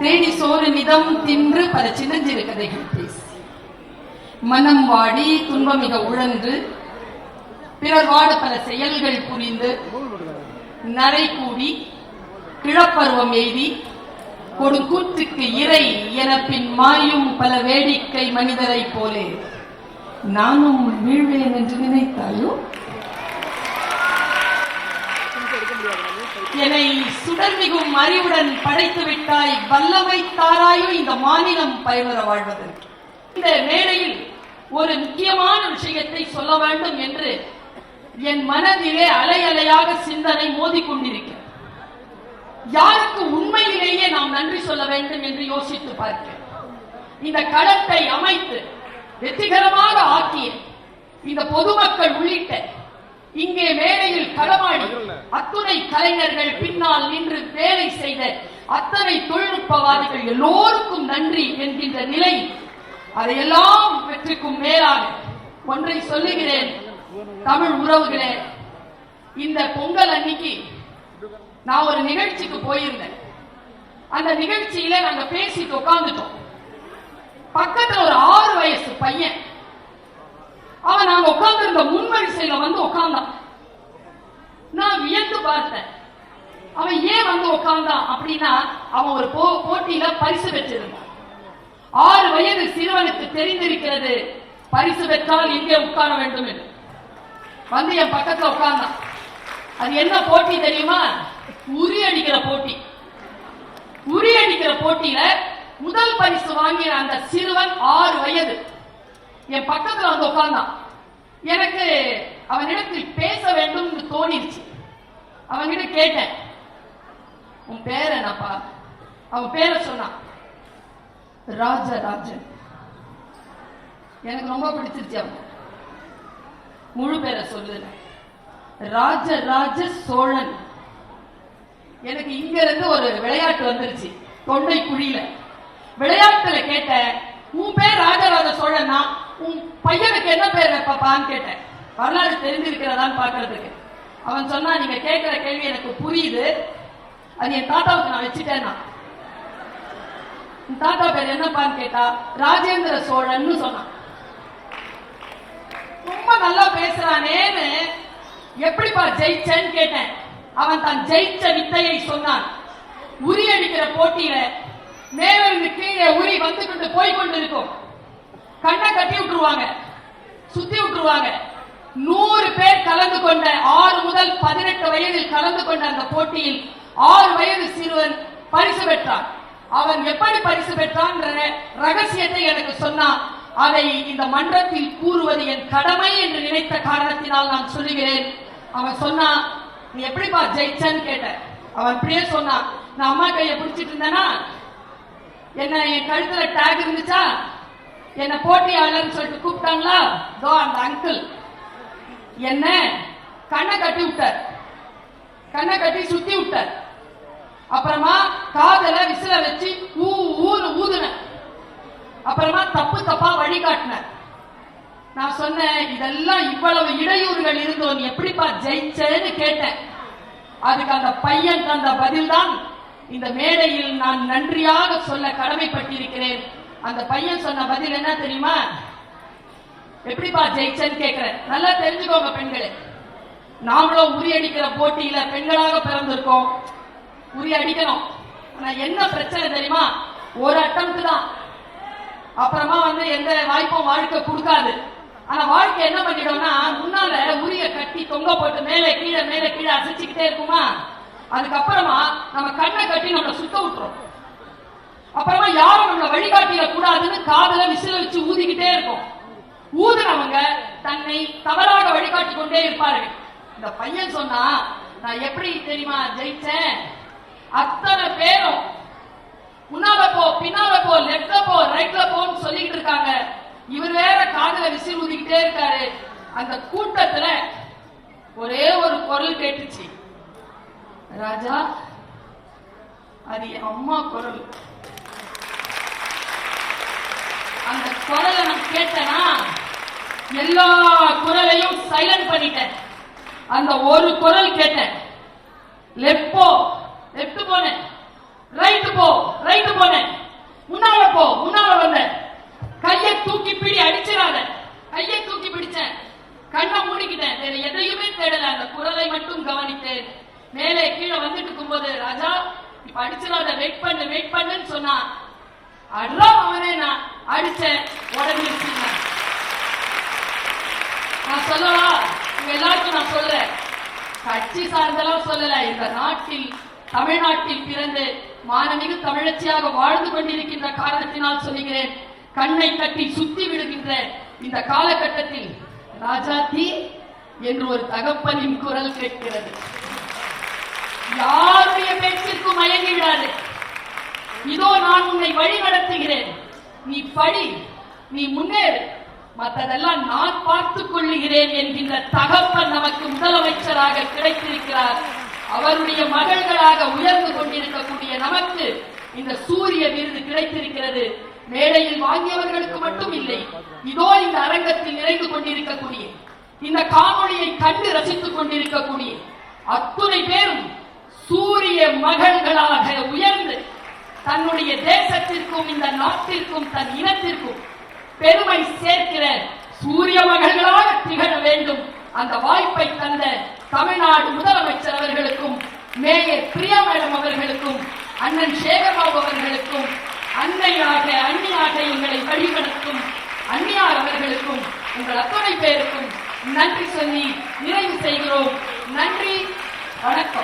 தேடி சோறு நிதம் தின்று பல சின்னஞ்சிறு கதைகள் பேசி மனம் வாடி துன்பமிக உழன்று பிறர் வாட பல செயல்கள் புரிந்து நரை கூடி கிழப்பருவம் எய்தி கொடுக்கூற்றுக்கு இறை என பின் மாயும் பல வேடிக்கை மனிதரை போலே நானும் வீழ்வேன் என்று நினைத்தாயோ? என்னை சுடர்மிகும் அறிவுடன் படைத்து விட்டாய், வல்லமை தாராயோ இந்த மாநிலம் பயனுற வாழ்வதற்கு. இந்த மேடையில் ஒரு முக்கியமான விஷயத்தை சொல்ல வேண்டும் என்று என் மனதிலே அலை அலையாக சிந்தனை மோதிக்கொண்டிருக்கிறது. யாருக்கு உண்மையிலேயே நாம் நன்றி சொல்ல வேண்டும் என்று யோசித்து பார்க்கிறேன். இந்த களத்தை அமைத்து வெற்றிகரமாக ஆக்கிய இந்த பொதுமக்கள் உள்ளிட்ட இங்கே மேடையில் களமாடி அத்துணை கலைஞர்கள், பின்னால் நின்று வேலை செய்த அத்தனை தொழில்நுட்பவாதிகள் எல்லோருக்கும் நன்றி என்கின்ற நிலை, அதையெல்லாம் வெற்றிக்கும் மேலாக ஒன்றை சொல்லுகிறேன் தமிழ் உறவுகளே. இந்த பொங்கல் அன்னைக்கு நான் ஒரு நிகழ்ச்சிக்கு போயிருந்தேன். அந்த நிகழ்ச்சியில நாங்க பேசிட்டு உட்கார்ந்துட்டோம். பக்கத்துல ஒரு 6 வயசு பையன், அவன் நாங்க உட்கார்ந்து முன்வரிசையில வந்து உட்கார்ந்தான். நான் வியந்து பார்த்தேன், அவன் ஏன் வந்து உட்கார்ந்தான் அப்படின்னா, அவன் ஒரு போட்டியில பரிசு பெற்றிருந்தான். 6 வயது சிறுவனுக்கு தெரிந்திருக்கிறது பரிசு பெற்றால் இங்கே உட்கார வேண்டும் என்று. வந்து என் பக்கத்துல உட்கார்ந்தான். அது என்ன போட்டி தெரியுமா? உரி அடிக்கிற போட்டி. உரி அடிக்கிற போட்டியில முதல் பரிசு வாங்கின அந்த சிறுவன் 6 வயது என் பக்கத்துல வந்து உட்கார்ந்தான். எனக்கு அவனிடத்தில் பேச வேண்டும் தோணிருச்சு. அவன்கிட்ட கேட்டேன், உன் பேர் என்னப்பா? அவன் பேரை சொன்னான், ராஜராஜன். எனக்கு ரொம்ப பிடிச்சிருச்சு. அவன் முழு பேரை சொல்லல, ராஜராஜ சோழன். எனக்கு இங்க இருந்து ஒரு விளையாட்டு வந்துருச்சு தொண்டை குழியில. விளையாட்டுல கேட்ட, உன் பேர் ராஜராஜ சோழனா, உன் பையனுக்கு என்ன பேர் வைப்பான்னு கேட்டேன், வரலாறு தெரிஞ்சிருக்கிறதான்னு பாக்குறதுக்கு. அவன் சொன்னா, நீங்க கேட்கிற கேள்வி எனக்கு புரியுது, அது என் தாத்தாவுக்கு நான் வச்சுட்டேன்னா. உன் தாத்தா பேர் என்னப்பான்னு கேட்டா, ராஜேந்திர சோழன் சொன்னான். ரொம்ப நல்லா பேசுறானேன்னு எப்படிப்பா ஜெயிச்சேன்னு கேட்டேன். அவன் தான் ஜெயிச்ச வித்தையை சொன்னான். உரி அடிக்கிற போட்டியில மேலிருந்து கீழே உரி வந்து கொண்டு போய் கொண்டு இருக்கும். கண்ணை கட்டி விட்டுருவாங்க, சுத்தி விட்டுருவாங்க. 100 பேர் கலந்து கொண்ட 6 முதல் 18 வயதில் கலந்து கொண்ட அந்த போட்டியில் 6 வயது சிறுவன் பரிசு பெற்றான். அவன் எப்படி பரிசு பெற்றான் ரகசியத்தை எனக்கு சொன்னான். அதை இந்த மன்றத்தில் கூறுவது என் கடமை என்று நினைத்த காரணத்தினால் நான் சொல்லுகிறேன். அவன் சொன்னா, நீ எப்படிப்பா ஜெயிச்சன்னு கேட்ட. அவன் அப்படியே சொன்னான், நான் அம்மா கையை பிடிச்சிட்டு இருந்தேனா, என்ன என் கழுத்துல டேக் இருந்துச்சா, என்ன போட்டியாளர்னு சொல்லிட்டு கூப்பிட்டாங்களா, தோ அந்த அங்கிள் என்ன கண்ணை கட்டி விட்டார், கண்ணை கட்டி சுத்தி விட்டார். அப்புறமா காதல விசில வச்சு ஊதுன. அப்புறமா தப்பு தப்பா வழிகாட்டினார். நான் சொன்னேன், இதெல்லாம் இவ்வளவு இடையூறுகள் இருந்தோம், நீ எப்படிப்பா ஜெயிச்சேன்னு கேட்டேன். அதுக்கு அந்த பையன் தந்த பதில் தான் இந்த மேடையில் நான் நன்றியாக சொல்ல கடமைப்பட்டிருக்கிறேன். அந்த பையன் சொன்ன பதில் என்ன தெரியுமா? எப்படிப்பா ஜெயிச்சேன்னு கேட்கிறேன். நல்லா தெரிஞ்சுக்கோங்க பெண்களே, நாமளும் உரி அடிக்கிற போட்டியில பெண்களாக பிறந்திருக்கோம், உரி அடிக்கணும். ஆனா என்ன பிரச்சனை தெரியுமா? ஒரு அட்டம்ப்ட் தான். அப்புறமா எந்த வாய்ப்பும் வாழ்க்கை கொடுக்காது. ஆனா வாழ்க்கை என்ன பண்ணிடும்னா, முன்னால உரிய கட்டி தொங்க போட்டு மேலே கீழே மேலே கீழே அசைச்சுக்கிட்டே இருக்குமா, அதுக்கப்புறமா நம்ம கண்ணை கட்டி நம்மளை சுத்த விட்டுரும். அப்புறமா யாரும் நம்மளை வழிகாட்டிட கூடாதுன்னு காதல விசில வச்சு ஊதிக்கிட்டே இருக்கும். ஊதுனவங்க தன்னை தவறாக வழிகாட்டி கொண்டே இருப்பார்கள். இந்த பையன் சொன்னா, நான் எப்படி தெரியுமா ஜெயிச்சேன்? அத்தனை பேரும் முன்னால போ, பின்னால போ, லெப்ட்ல போ, ரைட்ல போன்னு சொல்லிட்டு இருக்காங்க. இவர் வேற காதுல விசில் ஊதிக்கிட்டே இருக்காரு. அந்த கூட்டத்துல ஒரே ஒரு குரல் கேட்டுச்சு, ராஜா, அது என் அம்மா குரல். அந்த குரலை நான் கேட்டேனா, எல்லா குரலையும் சைலண்ட் பண்ணிட்டேன். அந்த ஒரு குரல் கேட்டேன், லெஃப்ட் போ, லெஃப்ட் போனேன், ரைட் போ, ரைட் போனேன். அடிச்சிடாத, வெயிட் பண்ணுன்னு சொன்னா அட்ரா அவனே நான் அடிச்சேன், உடனே நான் சொல்லவா? எல்லாருக்கும் நான் சொல்றேன், கட்சி சார்ந்தெல்லாம் சொல்லல. இந்த நாட்டில் தமிழ்நாட்டில் பிறந்து மானமிகு தமிழச்சியாக வாழ்ந்து கொண்டிருக்கின்ற காரணத்தினால் சொல்லுகிறேன். கண்ணை கட்டி சுத்தி விடுகின்ற இந்த காலகட்டத்தில் ராஜாத்தி என்று ஒரு தகப்பனின் குரல் கேட்கிறது. யாருடைய பேச்சிற்கும் மயங்கி விடாது. இதோ நான் உன்னை வழி நடத்துகிறேன், நீ படி, நீ முன்னேறு, மற்றதெல்லாம் நான் பார்த்துக் கொள்ளுகிறேன் என்கின்ற தகப்பன் நமக்கு முதலமைச்சராக கிடைத்திருக்கிறார். அவருடைய மகள்களாக உயர்ந்து கொண்டிருக்கக்கூடிய நமக்கு இந்த சூரிய விருது கிடைத்திருக்கிறது. மேடையில் வாங்கியவர்களுக்கு மட்டும் இல்லை, இதோ இந்த அரங்கத்தில் நிறைந்து கொண்டிருக்கக்கூடிய, இந்த காணொளியை கண்டு ரசித்துக் கொண்டிருக்கக்கூடிய அத்துணை பேரும் சூரிய மகள்களாக உயர்ந்து தன்னுடைய தேசத்திற்கும் இந்த நாட்டிற்கும் தன் இனத்திற்கும் பெருமை சேர்க்கிற சூரிய மகள்களாக திகழ வேண்டும். அந்த வாய்ப்பை தந்த தமிழ்நாடு முதலமைச்சர் அவர்களுக்கும், மேயர் பிரியா மேடம் அவர்களுக்கும், அண்ணன் சேகர்பாபு அவர்களுக்கும், அன்னையாக எங்களை வழிநடத்தும் அன்னியார் அவர்களுக்கும், உங்கள் அத்தனை பேருக்கும் நன்றி சொல்லி நிறைவு செய்கிறோம். நன்றி, வணக்கம்.